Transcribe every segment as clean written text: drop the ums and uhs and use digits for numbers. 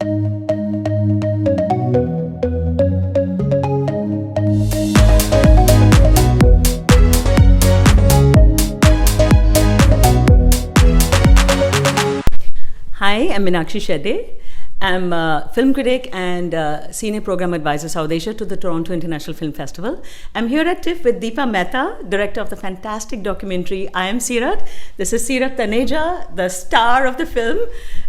Hi, I'm Meenakshi Shedde. I'm a film critic and senior program advisor South Asia to the Toronto International Film Festival. I'm here at TIFF with Deepa Mehta, director of the fantastic documentary I Am Sirat. This is Sirat Taneja, the star of the film.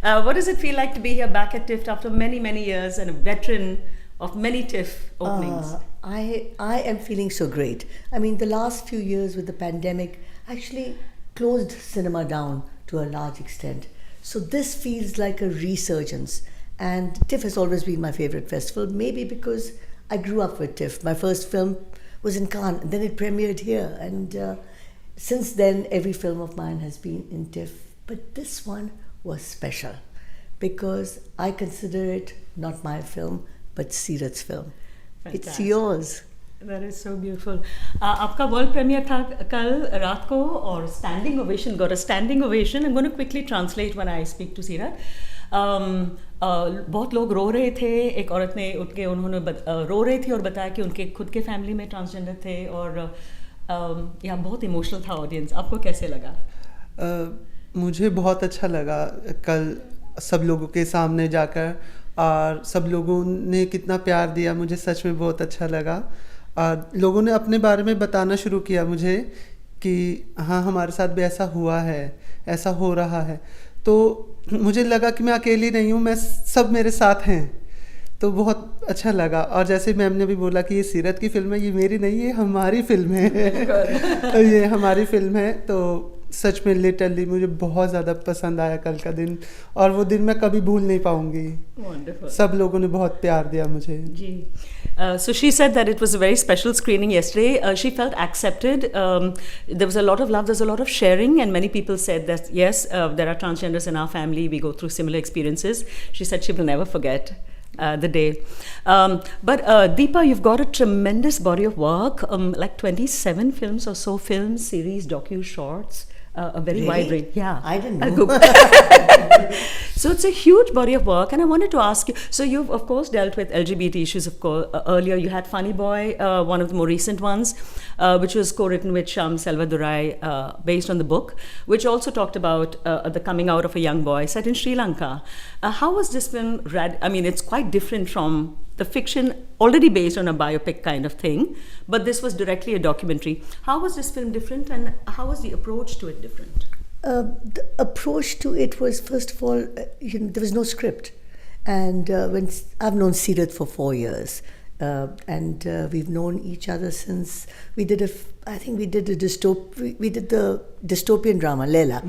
What does it feel like to be here back at TIFF after many, many years and a veteran of many TIFF openings? I am feeling so great. I mean, the last few years with the pandemic actually closed cinema down to a large extent. So this feels like a resurgence. And TIFF has always been my favorite festival, maybe because I grew up with TIFF. My first film was in Cannes, and then it premiered here. And since then, every film of mine has been in TIFF. But this one was special because I consider it not my film, but Sirat's film. Fantastic. It's yours. That is so beautiful. आपका world premiere था कल रात को और standing ovation, got a standing ovation. I'm going to quickly translate when I speak to Sirat. बहुत लोग रो रहे थे. एक औरत ने उठ के उन्होंने रो रही थी और बताया कि उनके खुद के फैमिली में ट्रांसजेंडर थे और यहाँ बहुत इमोशनल था ऑडियंस. आपको कैसे लगा? मुझे बहुत अच्छा लगा कल सब लोगों के सामने जाकर और सब लोगों ने कितना प्यार दिया. मुझे सच में बहुत अच्छा लगा और लोगों ने अपने बारे में बताना शुरू किया मुझे कि हाँ हमारे साथ भी ऐसा हुआ है, ऐसा हो रहा है. तो मुझे लगा कि मैं अकेली नहीं हूँ, मैं सब मेरे साथ हैं. तो बहुत अच्छा लगा. और जैसे मैम ने भी बोला कि ये सीरत की फ़िल्म है, ये मेरी नहीं, ये हमारी फ़िल्म है. ये हमारी फ़िल्म है. तो सच में लिटरली मुझे बहुत ज़्यादा पसंद आया कल का दिन और वो दिन मैं कभी भूल नहीं पाऊँगी. सब लोगों ने बहुत प्यार दिया मुझे. जी. So she said that it was a very special screening yesterday. She felt accepted. There was a lot of love, there's a lot of sharing, and many people said that yes, there are transgenders in our family, we go through similar experiences. She said she will never forget the day. But Deepa, you've got a tremendous body of work, like 27 films or so, films, series, docu-shorts. A very wide range. Yeah. I didn't know. So it's a huge body of work, and I wanted to ask you, so you've of course dealt with LGBT issues. Of course, earlier you had Funny Boy, one of the more recent ones, which was co-written with Sham Selvadurai, based on the book, which also talked about the coming out of a young boy set in Sri Lanka. How was this film read? I mean, it's quite different from the fiction already based on a biopic kind of thing, but this was directly a documentary. How was this film different, and how was the approach to it different? The approach to it was, first of all, there was no script. And when I've known Sirat for 4 years, and we've known each other since we did the dystopian drama, Leila.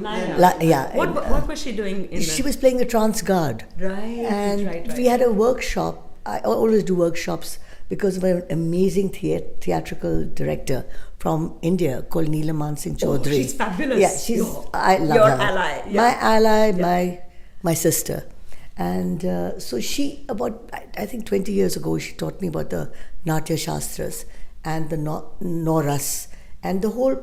Yeah. What was she doing in She was playing a trans guard. Right. And right. we had a workshop. I always do workshops because of an amazing theatrical director from India called Neelaman Singh Chaudhary. She's fabulous. Yeah, I love your her. Ally. Yeah. My ally, my sister. And so she, about I think 20 years ago, she taught me about the Natya Shastras and the Noras and the whole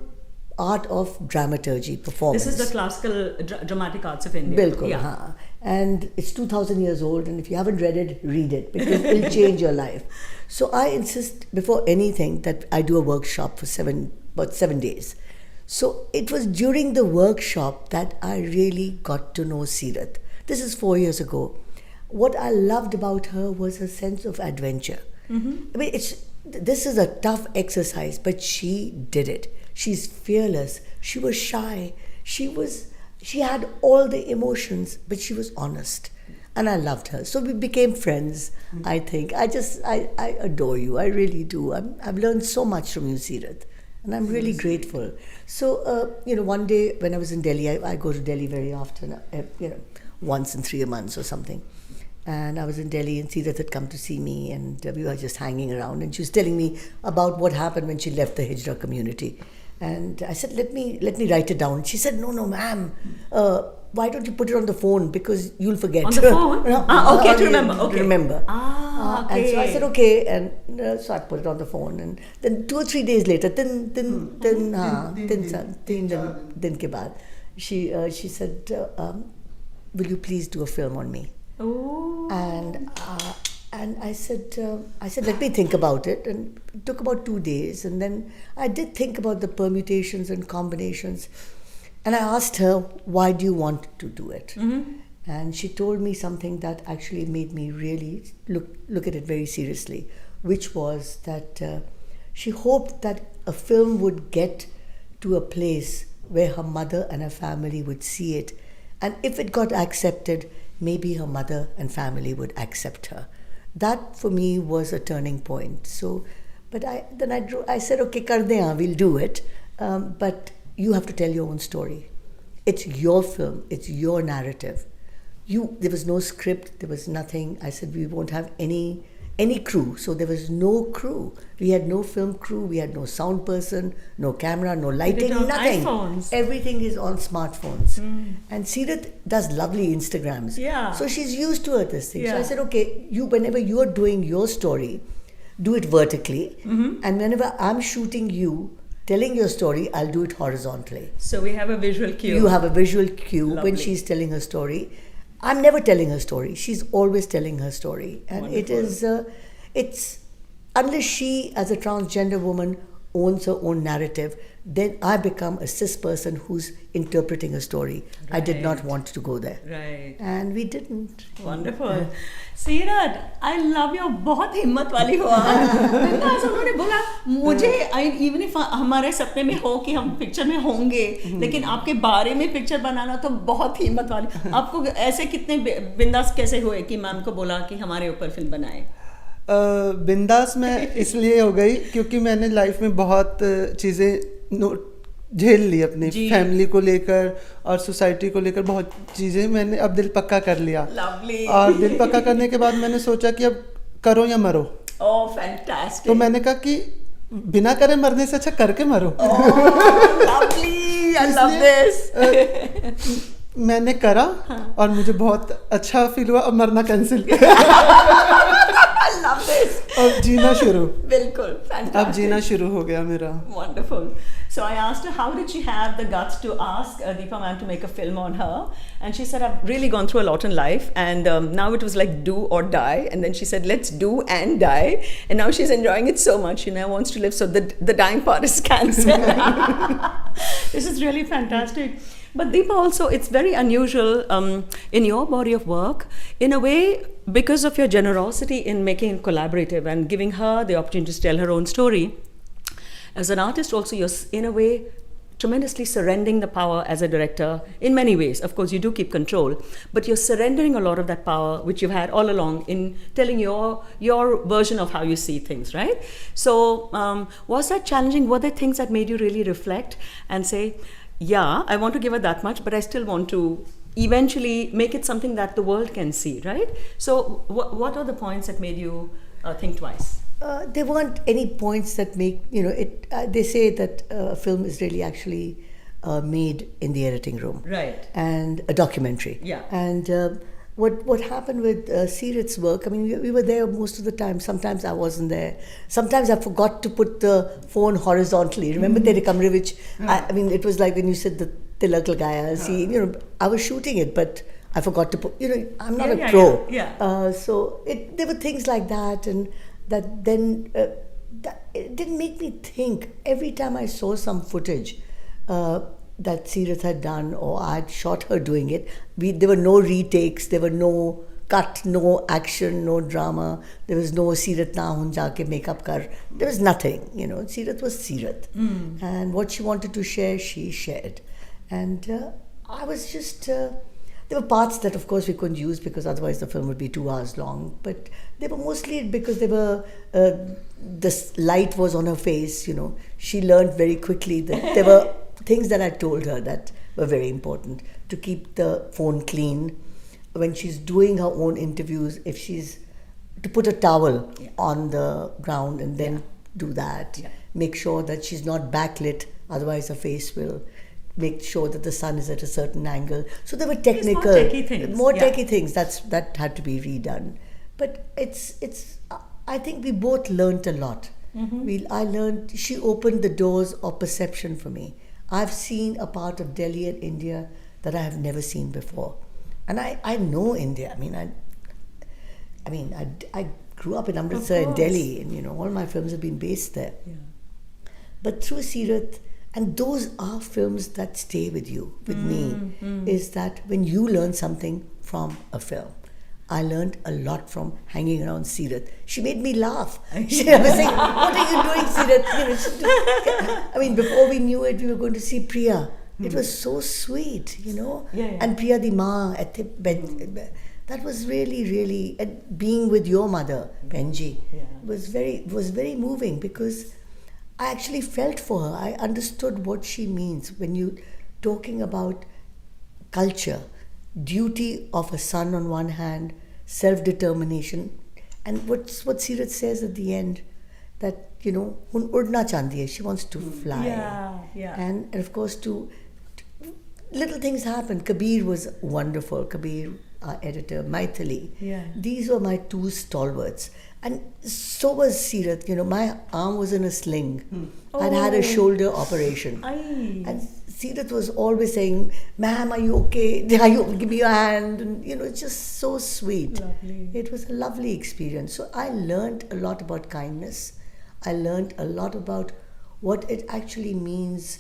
art of dramaturgy, performance. This is the classical dramatic arts of India. Bilkul, yeah. And it's 2,000 years old, and if you haven't read it, read it because it will change your life. So I insist before anything that I do a workshop for about 7 days. So it was during the workshop that I really got to know Sirat. This is 4 years ago. What I loved about her was her sense of adventure. Mm-hmm. I mean, this is a tough exercise, but she did it. She's fearless. She was shy. She had all the emotions, but she was honest. And I loved her. So we became friends, I think. I adore you. I really do. I've learned so much from you, Sirat. And I'm really grateful. So, one day when I was in Delhi, I go to Delhi very often, once in 3 months or something. And I was in Delhi and Sirat had come to see me and we were just hanging around. And she was telling me about what happened when she left the Hijra community. And I said, let me write it down. She said, no, ma'am. Why don't you put it on the phone because you'll forget. On the phone? Okay, to remember. Okay. Remember. Okay. And so I said, okay. And so I put it on the phone. And then 2 or 3 days later, din ke baad, she said, will you please do a film on me? Oh. And I said, let me think about it. And it took about 2 days. And then I did think about the permutations and combinations. And I asked her, why do you want to do it? And she told me something that actually made me really look at it very seriously, which was that she hoped that a film would get to a place where her mother and her family would see it. And if it got accepted, maybe her mother and family would accept her. That for me was a turning point. So, but I said, okay, kar de, we'll do it. But you have to tell your own story. It's your film. It's your narrative. There was no script. There was nothing. I said, we won't have any crew. So there was no crew. We had no film crew. We had no sound person, no camera, no lighting, nothing. iPhones. Everything is on smartphones. And Sirat does lovely Instagrams. Yeah. So she's used to this thing. Yeah. So I said, okay, whenever you're doing your story, do it vertically. And whenever I'm shooting you, telling your story, I'll do it horizontally. So we have a visual cue. You have a visual cue Lovely. when she's telling her story. I'm never telling her story. She's always telling her story. And Wonderful. it's unless she, as a transgender woman, owns her own narrative, then I become a cis person who's interpreting a story. I did not want to go there. Right. And we didn't. Wonderful. Sirat, I love you. बहुत हिम्मत वाली हो आप. ऐसा उन्होंने बोला मुझे even if हमारे सपने में हो कि हम पिक्चर में होंगे, लेकिन आपके बारे में पिक्चर बनाना तो बहुत हिम्मत वाली. आपको ऐसे कितने बिंदास कैसे हुए कि मैम को बोला कि हमारे ऊपर फिल्म बनाए? बिंदास में इसलिए हो गई क्योंकि मैंने लाइफ में बहुत चीज़ें झेल ली अपनी फैमिली को लेकर और सोसाइटी को लेकर. बहुत चीज़ें मैंने अब दिल पक्का कर लिया. Lovely. और दिल पक्का करने के बाद मैंने सोचा कि अब करो या मरो. Oh, fantastic. तो मैंने कहा कि बिना करे मरने से अच्छा करके मरो. Oh, lovely. I love this. मैंने करा और मुझे बहुत अच्छा फील हुआ. अब मरना कैंसिल. I love this. अब जीना शुरू. बिल्कुल. Fantastic. अब जीना शुरू हो गया मेरा. Wonderful. So I asked her, how did she have the guts to ask Deepa Mehta to make a film on her? And she said, I've really gone through a lot in life, and now it was like do or die. And then she said, let's do and die. And now she's enjoying it so much, she now wants to live. So the dying part is cancelled. This is really fantastic. But Deepa also, it's very unusual in your body of work, in a way, because of your generosity in making it collaborative and giving her the opportunity to tell her own story. As an artist also, you're in a way tremendously surrendering the power as a director in many ways. Of course, you do keep control, but you're surrendering a lot of that power which you've had all along in telling your version of how you see things, right? So was that challenging? Were there things that made you really reflect and say, yeah, I want to give her that much, but I still want to eventually make it something that the world can see, right? So what are the points that made you think twice? There weren't any points that make, it. They say that a film is really actually made in the editing room. Right. And a documentary. Yeah. And what happened with Sirat's work, I mean, we were there most of the time. Sometimes I wasn't there. Sometimes I forgot to put the phone horizontally. Remember Tere Kamre, which, I mean, it was like when you said the Tilak Lagaya, see, I was shooting it, but I forgot to put, I'm not a pro. Yeah. So there were things like that, and that then it didn't make me think. Every time I saw some footage that Sirat had done or I'd shot her doing it, there were no retakes, there were no cut, no action, no drama. There was no Sirat na hun jaake makeup kar. There was nothing, Sirat was Sirat. And what she wanted to share, she shared. And I was just... there were parts that, of course, we couldn't use because otherwise the film would be 2 hours long. But they were mostly because they were... the light was on her face, She learned very quickly that there were things that I told her that were very important. To keep the phone clean. When she's doing her own interviews, if she's... to put a towel on the ground and then do that. Yeah. Make sure that she's not backlit, otherwise her face will... make sure that the sun is at a certain angle. So there were technical, more techie things. That had to be redone. But it's. I think we both learnt a lot. I learned. She opened the doors of perception for me. I've seen a part of Delhi and India that I have never seen before, and I know India. I mean, I mean, I grew up in Amritsar and Delhi, and all my films have been based there. Yeah. But through Sirat, and those are films that stay with you, with me, is that when you learn something from a film. I learned a lot from hanging around Sirat. She made me laugh. I was saying, "What are you doing, Sirat?" I mean, before we knew it, we were going to see Priya. It was so sweet, And Priya di Ma at the bed. That was really, really, and being with your mother, Benji, was very moving, because I actually felt for her. I understood what she means when you talking about culture. Duty of a son on one hand, self-determination, and what Sirat says at the end, that hun udna chahti hai, she wants to fly. And of course, little things happen. Kabir was wonderful. Kabir, our editor, Maithili. These were my two stalwarts. And so was Sirat. My arm was in a sling. I'd had a shoulder operation. And Sirat was always saying, "Ma'am, are you okay? Give me your hand." And, it's just so sweet. Lovely. It was a lovely experience. So I learned a lot about kindness. I learned a lot about what it actually means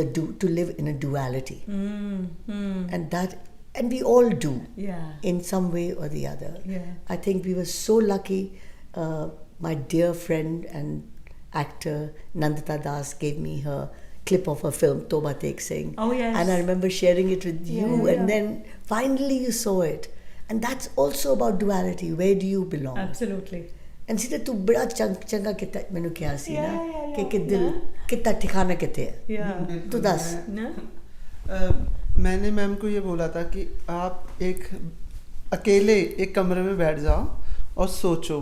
to live in a duality. And we all do, in some way or the other. I think we were so lucky. My dear friend and actor Nandita Das gave me her clip of her film Toba Tek Singh. Oh yes. And I remember sharing it with you, and then finally you saw it. And that's also about duality. Where do you belong? Absolutely. And Sita, tu bada changa kita mainu kya si na कि दिल कितना ठिकाना कहते हैं तो दस मैंने ma'am को ये बोला था कि आप एक अकेले एक कमरे में बैठ जाओ और सोचो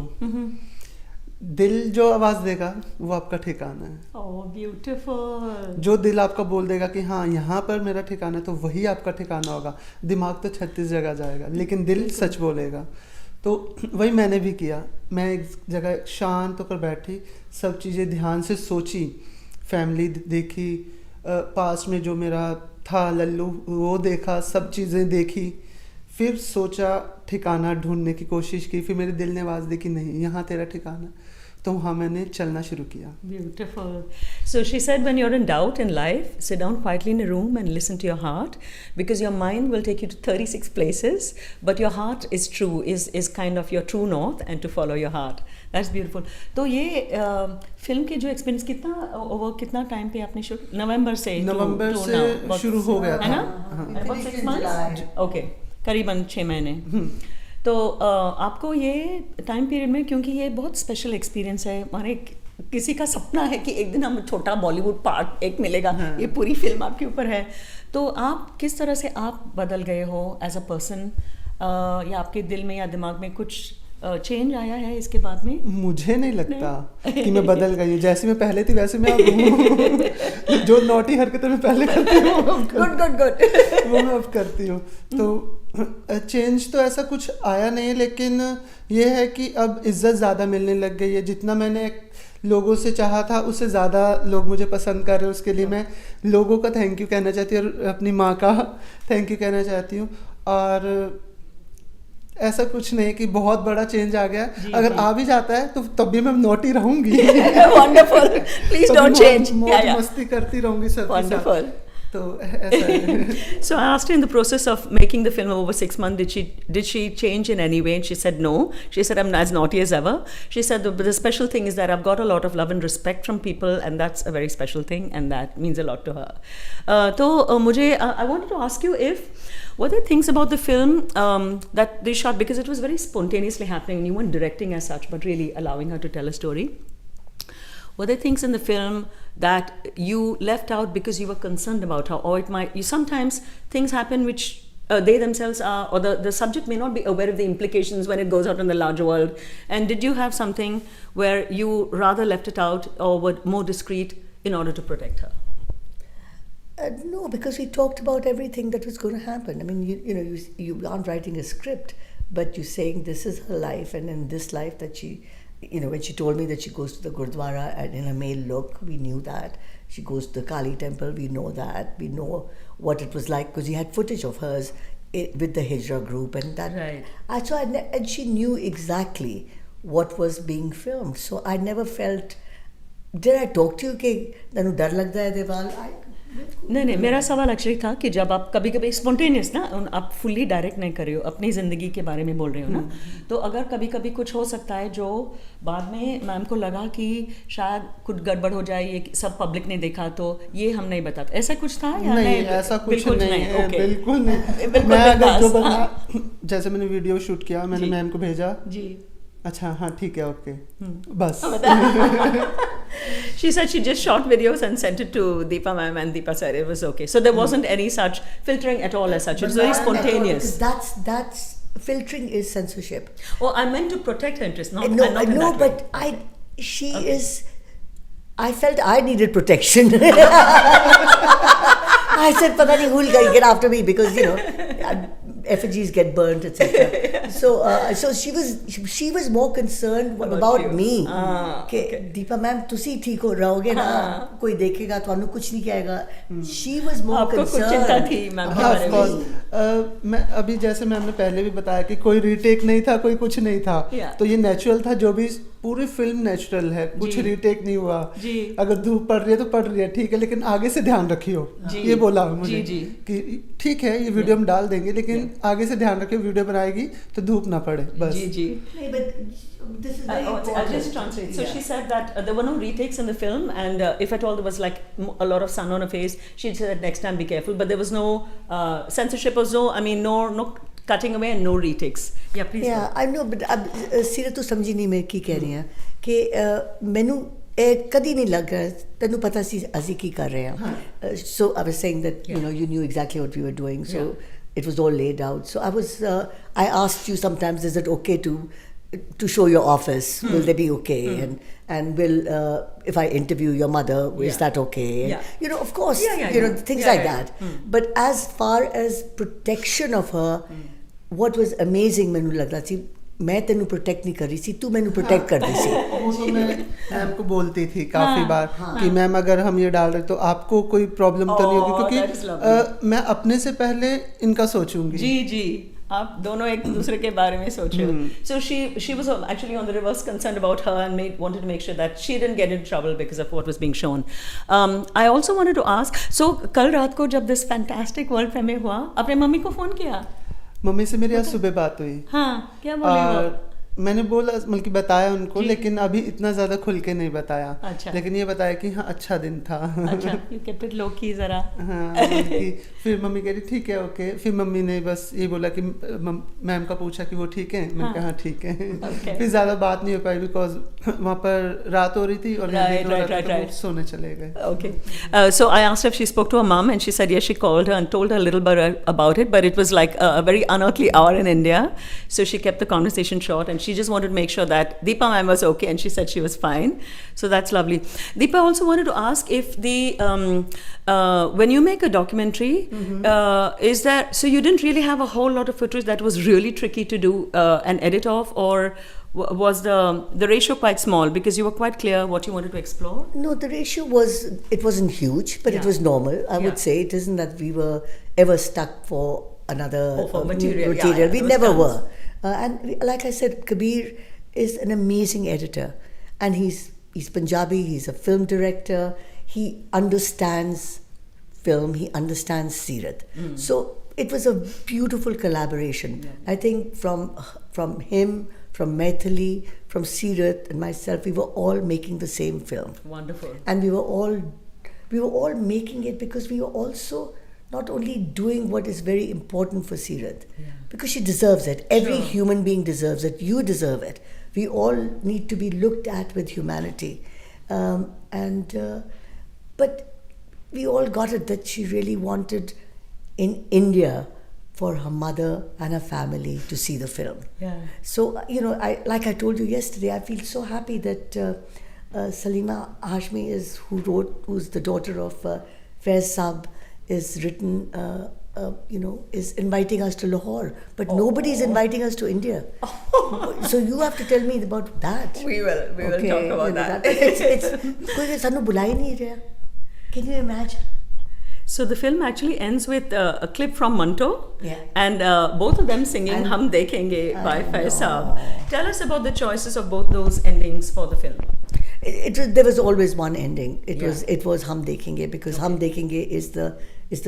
दिल जो आवाज देगा वो आपका ठिकाना है। Oh beautiful. जो दिल आपका बोल देगा कि हाँ यहाँ पर मेरा ठिकाना है तो वही आपका ठिकाना होगा। दिमाग तो 36 जगह जाएगा लेकिन दिल सच बोलेगा। तो वही मैंने भी किया। मैं एक जगह शांत होकर बैठी, सब चीज़ें ध्यान से सोची, फैमिली देखी, पास में जो मेरा था लल्लू वो देखा, सब चीज़ें देखी, फिर सोचा ठिकाना ढूंढने की कोशिश की। फिर मेरे दिल ने आवाज़ दी कि नहीं यहाँ तेरा ठिकाना, तो वहाँ मैंने चलना शुरू किया। Beautiful. So she said when you're in doubt in life, sit down quietly in a room and listen to your heart, because your mind will take you to 36 places, but your heart is true, is kind of your true north, and to follow your heart. That's beautiful. तो ये film के जो experience कितना time पे आपने शुरू? नवंबर से शुरू हो गया था, है ना? About 6 months? Okay, करीबन 6 महीने। तो आपको ये टाइम पीरियड में, क्योंकि ये बहुत स्पेशल एक्सपीरियंस है, हमारे किसी का सपना है कि एक दिन हम छोटा बॉलीवुड पार्ट एक मिलेगा, ये पूरी फिल्म आपके ऊपर है, तो आप किस तरह से आप बदल गए हो एज अ पर्सन, या आपके दिल में या दिमाग में कुछ चेंज आया है इसके बाद में? मुझे नहीं लगता कि मैं बदल गई हूँ। जैसे मैं पहले थी वैसे मैं अब जो नॉटी हरकतें मैं पहले करती हूँ गुड वो मैं अब करती हूँ। तो चेंज तो ऐसा कुछ आया नहीं, लेकिन ये है कि अब इज्जत ज़्यादा मिलने लग गई है। जितना मैंने लोगों से चाहा था उससे ज़्यादा लोग मुझे पसंद कर रहे हैं। उसके लिए मैं लोगों का थैंक यू कहना चाहती हूँ और अपनी माँ का थैंक यू कहना चाहती हूँ। और ऐसा कुछ नहीं कि बहुत बड़ा चेंज आ गया, अगर आ भी जाता है तो तब भी मैं नोटी रहूंगी। Wonderful, please don't change. मौज मस्ती करती रहूंगी सब। वंडरफुल। तो ऐसा है। So I asked her in the process of making the film over 6 months, did she change in any way? And she said no. She said I'm as naughty as ever. She said the special thing is that I've got a lot of love and respect from people, and that's a very special thing, and that means a lot to her. I wanted to ask you were there things about the film that they shot, because it was very spontaneously happening and you weren't directing as such but really allowing her to tell a story. Were there things in the film that you left out because you were concerned about her, or sometimes things happen which they themselves are, or the subject may not be aware of the implications when it goes out in the larger world, and did you have something where you rather left it out or were more discreet in order to protect her? No, because we talked about everything that was going to happen. I mean, you aren't writing a script, but you're saying this is her life, and in this life that she, when she told me that she goes to the Gurdwara and in a male look, we knew that. She goes to the Kali temple, we know that. We know what it was like because we had footage of hers with the Hijra group, and that. Right. And she knew exactly what was being filmed. So I never felt. Did I talk to you कि तनु डर लगता है देवाल? नहीं मेरा सवाल actually था कि जब आप कभी कभी स्पॉन्टेनियस ना आप फुल्ली डायरेक्ट नहीं कर रहे हो, अपनी ज़िंदगी के बारे में बोल रहे हो ना, तो अगर कभी कभी कुछ हो सकता है जो बाद में मैम को लगा कि शायद कुछ गड़बड़ हो जाए, ये सब पब्लिक ने देखा तो ये हम नहीं बताते, ऐसा कुछ था या नहीं? ऐसा कुछ नहीं है, बिल्कुल नहीं। बिल्कुल मैं अगर जो बना, जैसे मैंने वीडियो शूट किया, मैंने मैम को भेजा जी, अच्छा हाँ ठीक है ओके, बस। She said she just shot videos and sent it to Deepa ma'am, and Deepa said it was okay. So there wasn't any such filtering at all as such. It was very spontaneous. That's filtering is censorship. Oh, I meant to protect her interest, not no, not in no, that but way. She is. I felt I needed protection. I said, "Pata nahi who'll get after me," because effigies get burnt, etc. So she was more concerned about me. Okay. Deepa ma'am, तुसी ठीक हो रहोगे ना? कोई देखेगा तो आपको कुछ नहीं कहेगा. She was more concerned. आपको कुछ चिंता थी मैम के बारे में? मैं अभी जैसे मैम ने पहले भी बताया कि कोई रीटेक नहीं था, कोई कुछ नहीं था, तो ये नेचुरल था, जो भी पूरी फिल्म नेचुरल है, कुछ रीटेक नहीं हुआ। अगर धूप पड़ रही है तो पड़ रही है, ठीक है, लेकिन आगे से ध्यान रखियो, ये बोला मुझे कि ठीक है ये वीडियो हम डाल देंगे, लेकिन आगे से ध्यान रखियो, वीडियो बनाएगी तो धूप ना पड़े, बस। This is very important. I'll just translate. So she said that there were no retakes in the film, and if at all there was like a lot of sun on her face, she said next time be careful. But there was no censorship or no cutting away and no retakes. Yeah, please. Yeah, I know, but Sirat tu samjhi nahi मैं की कह रही हैं कि मैनू कदी नहीं लग रहा तैनू पता सी ਅਸੀਂ ਕੀ ਕਰ ਰਹੇ ਹਾਂ. So I was saying that you knew exactly what we were doing, so it was all laid out. So I asked you sometimes, is it okay to show your office? Will they be okay? And will if I interview your mother, is that okay? And, of course, things like that. But as far as protection of her, what was amazing, मैनू लगता सी मैं तेनू protect नहीं कर रही थी, तू मैनू प्रोटेक्ट कर दी थी. वो तो मैं मैम को बोलती थी काफी बार कि मैम अगर हम ये डाल रहे तो आपको कोई प्रॉब्लम तो नहीं होगी, क्योंकि मैं अपने से पहले इनका सोचूंगी. जी आप दोनों एक दूसरे के बारे में सोचो. So she was actually on the reverse concerned about her and wanted to make sure that she didn't get in trouble because of what was being shown. I also wanted to ask, so कल रात को जब this fantastic world premiere हुआ, अपने mummy को phone किया? Mummy से मेरी आज सुबह बात हुई. हाँ, क्या बोले वो? मैंने बोला बल्कि बताया उनको, लेकिन अभी इतना ज़्यादा खुल के नहीं बताया. अच्छा. लेकिन ये बताया कि हाँ अच्छा दिन था. अच्छा, you kept it low key ज़रा. हाँ, फिर मम्मी कह रही ठीक है ओके. फिर मम्मी ने बस ये बोला कि मैम का पूछा कि वो ठीक है, मैंने कहा हाँ ठीक है. फिर ज़्यादा बात नहीं हो पाई बिकॉज वहाँ पर रात हो रही थी और मैं सोने चले गए. Okay. So I asked her if she spoke to her mom, and she said yes, she called her and told her a little bit about it, but it was like a very unearthly hour in India, so she kept the conversation short, and she just wanted to make sure that Deepa ma'am was okay, and she said she was fine. So that's lovely. Deepa, I also wanted to ask if when you make a documentary, is there, so you didn't really have a whole lot of footage that was really tricky to do an edit of, or was the ratio quite small because you were quite clear what you wanted to explore? No, the ratio wasn't huge, but it was normal. I would say it isn't that we were ever stuck for another material. We never were. And like I said, Kabir is an amazing editor, and he's Punjabi, he's a film director, he understands film, he understands Sirat. So it was a beautiful collaboration. I think from him, from Maithili, from Sirat and myself, we were all making the same film. Wonderful. And we were all making it because we were also not only doing what is very important for Sirat, because she deserves it. Every human being deserves it. You deserve it. We all need to be looked at with humanity. But we all got it that she really wanted in India for her mother and her family to see the film. So, like I told you yesterday, I feel so happy that Salima Hashmi who's the daughter of Faiz Saab, is written, is inviting us to Lahore, but nobody's inviting us to India. So you have to tell me about that. We will talk about that. It's koi sanu bulai nahi raha. Can you imagine? So the film actually ends with a clip from Manto, Yeah. and both of them singing "Hum Dekhenge" by Faiz Saab. Tell us about the choices of both those endings for the film. There was always one ending. It Yeah. was Hum Dekhenge, because Hum Dekhenge is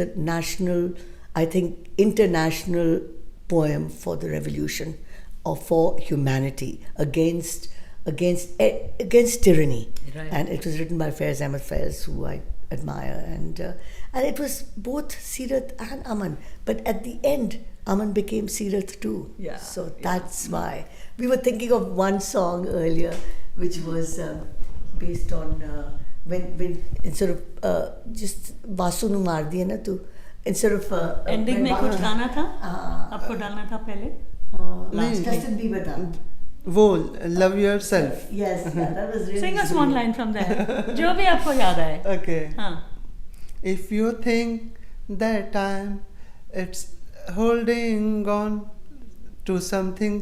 the national, I think, international poem for the revolution or for humanity against tyranny. Right. And it was written by Faiz Ahmed Faiz, who I admire, and it was both Sirat and Aman. But at the end, Aman became Sirat too. Yeah, So yeah. that's why we were thinking of one song earlier, which was based on when instead of just Vasu nu maar diya na tu, instead of Ending when में कुछ गाना था आपको डालना था पहले. नहीं, Justin Bieber था. वो love yourself. Yes, yeah, that was really Sing us sweet. one line from there. जो भी आपको याद आए. Okay. हाँ. If you think that time it's holding on to something,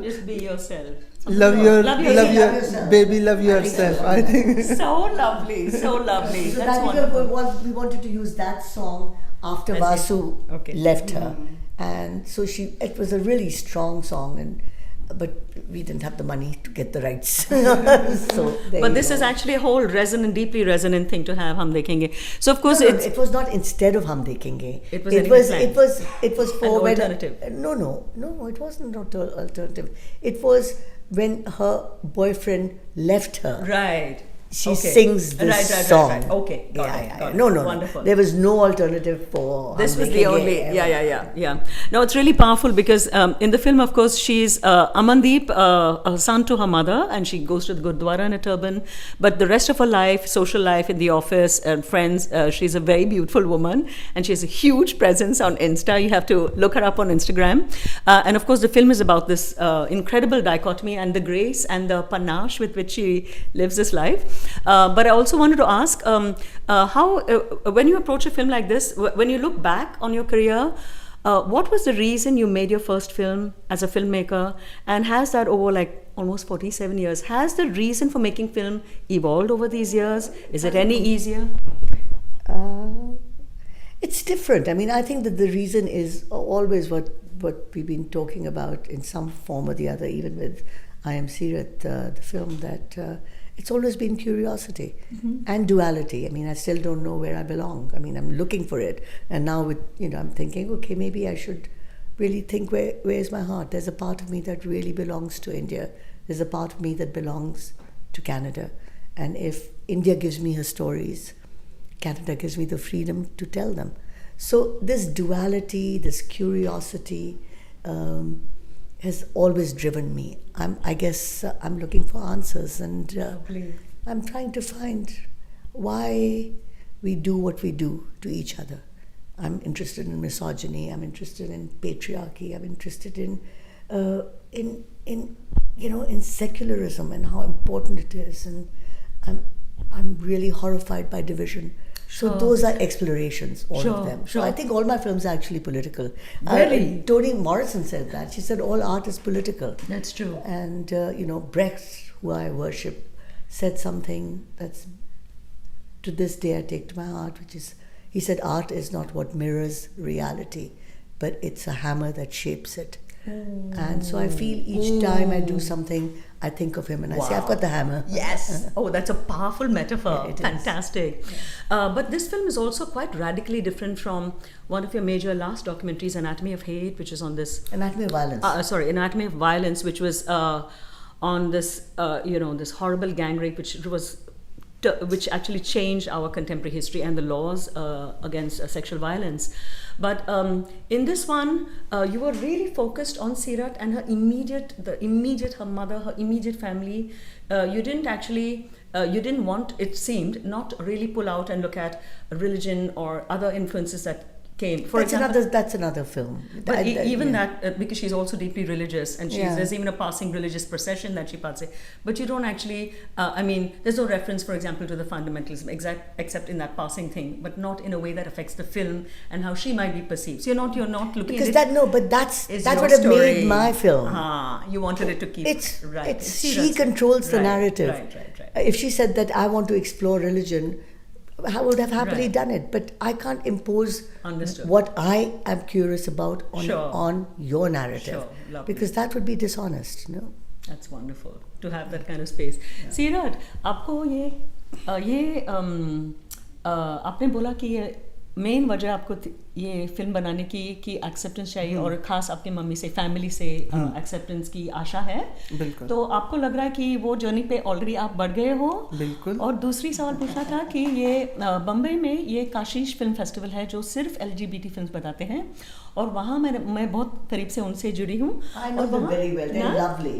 Just be yourself. love your yourself. baby, love yourself. I think. So lovely, so lovely. So That's that wonderful. we wanted to use that song after As Vasu okay. left her, and so it was a really strong song, but we didn't have the money to get the rights. So But this is actually a whole resonant, deeply resonant thing to have Hum Dekhenge. So of course it was not instead of Hum Dekhenge. It was it was for an when alternative. no, it wasn't an alternative. It was when her boyfriend left her. right. She Okay. sings this right, song. Right. Okay, got it, yeah. got it. No. Wonderful. There was no alternative for. This Hum was the Dekhenge only, ever. yeah. No, it's really powerful because in the film, of course, she's Amandeep, a son to her mother, and she goes to the Gurdwara in a turban. But the rest of her life, social life in the office and friends, she's a very beautiful woman, and she has a huge presence on Insta. You have to look her up on Instagram. And of course, the film is about this incredible dichotomy and the grace and the panache with which she lives this life. But I also wanted to ask how, when you approach a film like this, when you look back on your career, what was the reason you made your first film as a filmmaker? And has that over like almost 47 years, has the reason for making film evolved over these years? Is it any easier? It's different. I mean, I think that the reason is always what we've been talking about in some form or the other, even with I Am Sirat, the film, that it's always been curiosity and duality. I mean, I still don't know where I belong. I mean, I'm looking for it. And now I'm thinking, okay, maybe I should really think, where's my heart? There's a part of me that really belongs to India. There's a part of me that belongs to Canada. And if India gives me her stories, Canada gives me the freedom to tell them. So this duality, this curiosity has always driven me. I guess I'm looking for answers, and I'm trying to find why we do what we do to each other. I'm interested in misogyny. I'm interested in patriarchy. I'm interested in secularism and how important it is. And I'm really horrified by division. So those are explorations, all of them. So I think all my films are actually political. Really? Toni Morrison said that. She said all art is political. That's true. And Brecht, who I worship, said something that's to this day I take to my heart, which is, he said, art is not what mirrors reality, but it's a hammer that shapes it. And so I feel each time I do something, I think of him and I say, I've got the hammer. Yes. Oh, that's a powerful metaphor. Yeah, it is. Fantastic. But this film is also quite radically different from one of your major last documentaries, Anatomy of Hate, which is on this... Anatomy of Violence. Anatomy of Violence, which was on this, this horrible gang rape, which actually changed our contemporary history and the laws against sexual violence. But in this one, you were really focused on Sirat and her her mother, her immediate family. You didn't actually, you didn't want, it seemed, not really pull out and look at religion or other influences that came. That's another film. But because she's also deeply religious, and there's even a passing religious procession that she participates. But you don't actually, there's no reference, for example, to the fundamentalism, except in that passing thing, but not in a way that affects the film and how she might be perceived. So you're not looking because at it. That's what have made my film. You wanted it to keep she controls the narrative. Right. If she said that I want to explore religion, I would have happily Right. done it, but I can't impose Understood. what I am curious about Sure. on your narrative, Sure. Lovely. because that would be dishonest, you know. That's wonderful to have that kind of space. Sirat, आपको आपने बोला कि ये main वजह आपको ये film बनाने की कि एक्सेप्टेंस चाहिए और खास अपनी मम्मी से फैमिली से एक्सेप्टेंस की आशा है. बिल्कुल. तो आपको लग रहा है कि वो जर्नी पे ऑलरेडी आप बढ़ गए हो. बिल्कुल. और दूसरी सवाल पूछना था कि ये बम्बई में ये काशीश फिल्म फेस्टिवल है जो सिर्फ LGBT फिल्म बताते हैं और वहाँ मैं बहुत करीब से उनसे जुड़ी हूँ. I know them very well. They're lovely.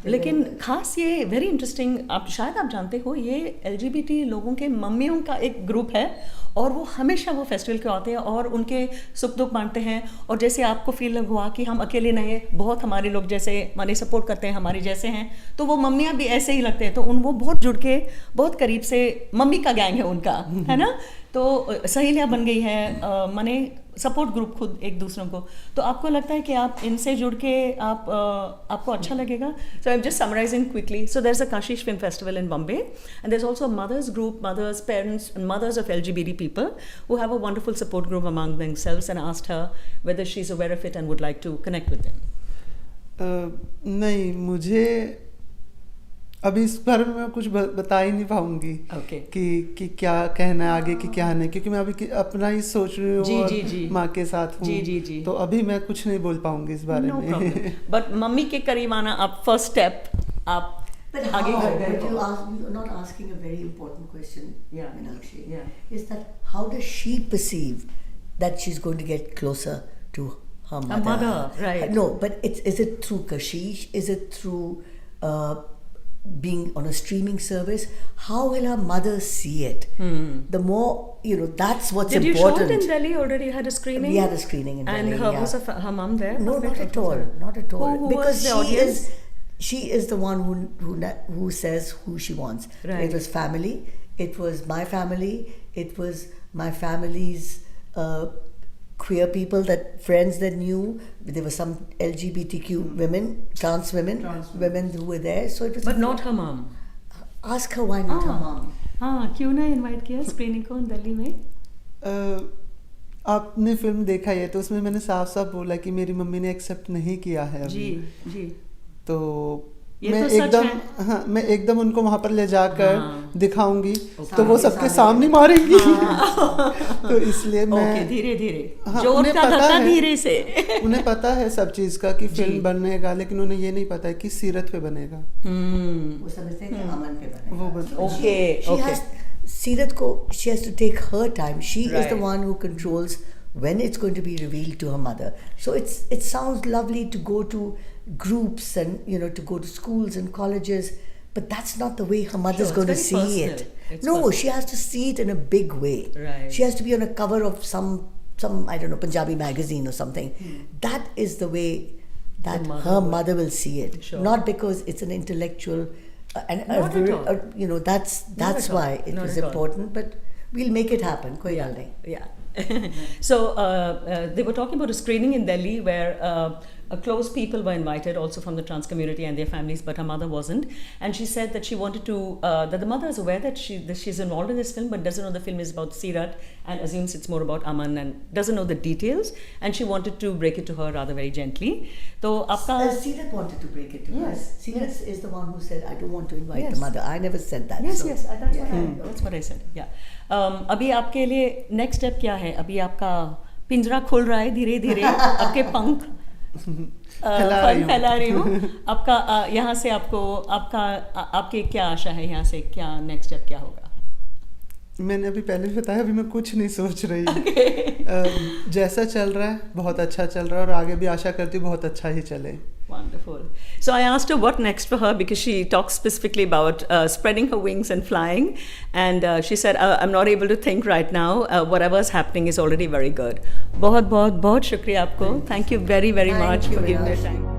लेकिन खास ये वेरी इंटरेस्टिंग, आप शायद आप जानते हो ये LGBT लोगों के मम्मियों का एक ग्रुप है और वो हमेशा वो फेस्टिवल के आते हैं और उनके सुख दुख बांटते हैं. और जैसे आपको फील हुआ कि हम अकेले नहीं हैं, बहुत हमारे लोग जैसे माने सपोर्ट करते हैं, हमारे जैसे हैं, तो वो मम्मियाँ भी ऐसे ही लगते हैं. तो वो बहुत जुड़ के बहुत करीब से मम्मी का गैंग है उनका, है ना. तो सहेलियाँ बन गई हैं, माने सपोर्ट ग्रुप खुद एक दूसरों को. तो आपको लगता है कि आप इनसे जुड़ के आपको अच्छा लगेगा. So I am just summarising quickly. So there is a Kashish film festival in Bombay and there is also a mothers group, mothers, parents and mothers of LGBT people who have a wonderful support group among themselves, and asked her whether she's aware of it and would like to connect with them. नहीं, मुझे अभी इस बारे में मैं कुछ बता ही नहीं पाऊंगी. Okay. कि क्या कहना है आगे कि क्या नहीं, क्योंकि मैं अभी अपना ही सोच रही हूँ और माँ के साथ हूँ. जी. तो अभी मैं कुछ नहीं बोल पाऊंगी इस बारे में. बट मम्मी के करीब आना आप फर्स्ट स्टेप आप But आगे how? बढ़ गए But हो. you're not asking a very important question, Yeah. Meenakshi. Yeah. Is that how does she perceive that she's going to get closer to her mother? Her mother, right. No, but is it through Kashish? Is it through being on a streaming service? How will her mother see it? The more, that's what's Did important. you show it in Delhi or did you had a screening? We had a screening in and Delhi. was her mum there? No, not at all. Not at all. Who Because was the audience? she is the one who says who she wants. Right. It was family. It was my family. It was my family's queer people, friends that knew. There were some LGBTQ women, trans women who were there. So it was. But not her mum. Ask her why not her mom. हाँ, क्यों ना invite किया screening को दिल्ली में? आपने film देखा है तो उसमें मैंने साफ साफ बोला कि मेरी मम्मी ने एक्सेप्ट नहीं किया है अभी. जी. तो ये मैं तो सच एकदम है. हाँ, मैं एकदम उनको वहां पर ले जाकर दिखाऊंगी तो वो सबके सामने सामने मारेंगी. तो इसलिए मैं ओके, धीरे हाँ, जोर उन्हें का पता धक्का है. धीरे से. उन्हें पता है सब चीज का कि फिल्म बनेगा, लेकिन उन्हें ये नहीं पता है कि सीरत पे बनेगा. वो समझते हैं कि अमन पे बनेगा. वो okay. Sirat ko, she has to take her time. She is Right. the one who controls when it's going to be revealed to her mother. So it sounds lovely to go to groups and to go to schools and colleges, but that's not the way her mother's Sure, going to it's see very it. personal. It's No, personal. she has to see it in a big way. Right. She has to be on a cover of some I don't know, Punjabi magazine or something. That is the way that her mother will see it. Sure. Not because it's an intellectual Not at all. that's why it Not was at all. important, but we'll make it happen. Koi gal nahi. Yeah. So they were talking about a screening in Delhi where close people were invited, also from the trans community and their families, but her mother wasn't. And she said that she wanted to, that the mother is aware that she's involved in this film, but doesn't know the film is about Sirat and assumes it's more about Aman and doesn't know the details. And she wanted to break it to her rather very gently. So, Sirat wanted to break it to her. Yes. Sirat is the one who said, I don't want to invite Yes. the mother. I never said that. Yes, so, yes, that's what I said. Yeah. अभी आपके लिए next step क्या है? अभी आपका पिंजरा खुल रहा है धीरे धीरे, आपके पंख फैला रही हूँ. आपका यहाँ से आपकी क्या आशा है? यहाँ से क्या नेक्स्ट स्टेप क्या होगा? मैंने अभी पहले भी बताया, अभी मैं कुछ नहीं सोच रही. जैसा चल रहा है बहुत अच्छा चल रहा है और आगे भी आशा करती हूँ बहुत अच्छा ही चले. Wonderful. So I asked her what next for her because she talks specifically about spreading her wings and flying, and she said, I'm not able to think right now. Whatever is happening is already very good. बहुत शुक्रिया आपको. Thank you very much for giving me your time.